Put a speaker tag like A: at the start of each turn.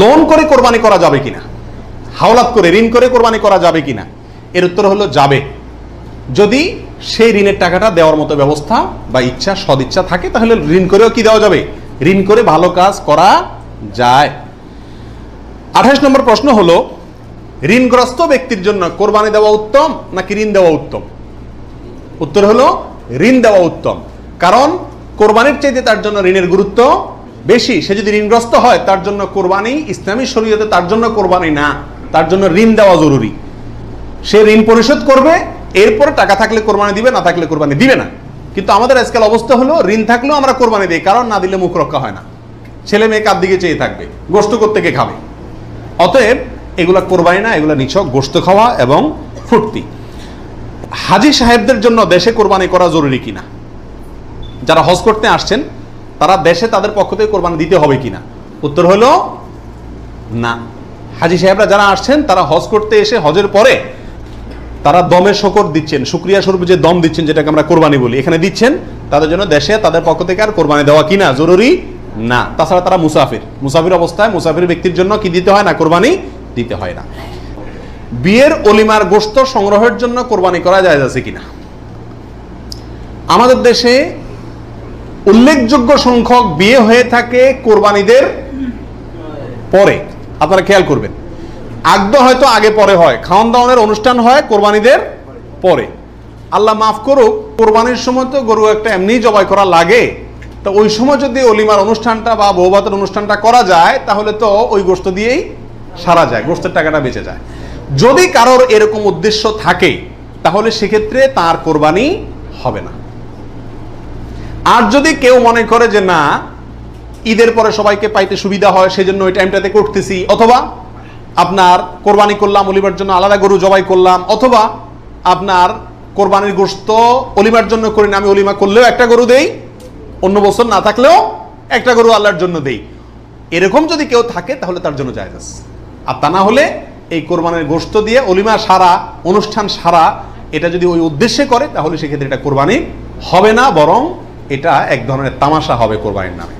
A: Loan করে কোরবানি করা যাবে কিনা, হাওলাত করে ঋণ করে কোরবানি করা যাবে কিনা? এর উত্তর হলো যাবে, যদি সেই ঋণের টাকাটা দেওয়ার মতো ব্যবস্থা বা ইচ্ছা সদিচ্ছা থাকে, তাহলে ঋণ করেও কি দেওয়া যাবে, ঋণ করে ভালো কাজ করা যায়। 28 নম্বর প্রশ্ন হলো, ঋণগ্রস্ত ব্যক্তির জন্য কোরবানি দেওয়া উত্তম নাকি ঋণ দেওয়া উত্তম? উত্তর হলো ঋণ দেওয়া উত্তম, কারণ কোরবানির চাইতে তার জন্য ঋণের গুরুত্ব বেশি। সে যদি ঋণগ্রস্ত হয়, তার জন্য কোরবানি ইসলামী শরীয়তে তার জন্য কোরবানি না, তার জন্য ঋণ দেওয়া জরুরি। সে ঋণ পরিশোধ করবে, এরপরে টাকা থাকলে কোরবানি দিবে, না থাকলে কোরবানি দিবে না। কিন্তু আমাদের আজকাল অবস্থা হলো, ঋণ থাকলেও আমরা কোরবানি দিই, কারণ না দিলে মুখ রক্ষা হয় না, ছেলে মেয়ে কার দিকে চেয়ে থাকবে, গোশত করতে কে খাবে। অতএব এগুলা কোরবানি না, এগুলা নিছক গোশত খাওয়া এবং ফুর্তি। হাজী সাহেবদের জন্য দেশে কোরবানি করা জরুরি কিনা? যারা হজ করতে আসছেন তারা দেশে তাদের পক্ষ থেকে কোরবানি দিতে হবে কিনা? উত্তর হলো না। হাজী সাহেবরা যারা আসছেন তারা হজ করতে এসে হজের পরে তারা দমে শকর দিচ্ছেন, শুকরিয়া স্বরূপ যে দম দিচ্ছেন, যেটাকে আমরা কোরবানি বলি, এখানে দিচ্ছেন, তাদের জন্য দেশে তাদের পক্ষ থেকে আর কোরবানি দেওয়া কিনা জরুরি না। তাছাড়া তারা মুসাফির অবস্থায় মুসাফির ব্যক্তির জন্য কি দিতে হয় না, কোরবানি দিতে হয় না। বিয়ের অলিমার গোশত সংগ্রহের জন্য কোরবানি করা জায়েজ আছে কিনা? আমাদের দেশে উল্লেখযোগ্য সংখ্যক বিয়ে হয়ে থাকে কোরবানিদের পরে। আপনারা খেয়াল করবেন, আগদ হয়তো আগে পরে হয়, খাওয়ান দাওয়ানের অনুষ্ঠান হয় কোরবানিদের পরে। আল্লাহ মাফ করুক, কোরবানির সময় তো গরু একটা এমনি জবাই করা লাগে, তো ওই সময় যদি অলিমার অনুষ্ঠানটা বা বৌভাতের অনুষ্ঠানটা করা যায়, তাহলে তো ওই গোশত দিয়েই সারা যায়, গোশতের টাকাটা বেঁচে যায়। যদি কারোর এরকম উদ্দেশ্য থাকে, তাহলে সেক্ষেত্রে তার কোরবানি হবে না। আর যদি কেউ মনে করে যে না, ঈদের পরে সবাইকে পাইতে সুবিধা হয়, সেজন্য ওই টাইমটাতে করতেছি, অথবা আপনার কোরবানি করলাম, অলিমার জন্য আলাদা গরু জবাই করলাম, অথবা আপনার কোরবানির গোশত অলিমার জন্য করি না, আমি অলিমা করলেও একটা গরু দেই, অন্য বছর না থাকলেও একটা গরু আল্লাহর জন্য দেই, এরকম যদি কেউ থাকে তাহলে তার জন্য জায়েজ আছে। আর তা না হলে এই কোরবানির গোশত দিয়ে অলিমা সারা, অনুষ্ঠান সারা, এটা যদি ওই উদ্দেশ্যে করে, তাহলে সেক্ষেত্রে এটা কোরবানি হবে না, বরং এটা এক ধরনের তামাশা হবে কোরবানির নামে।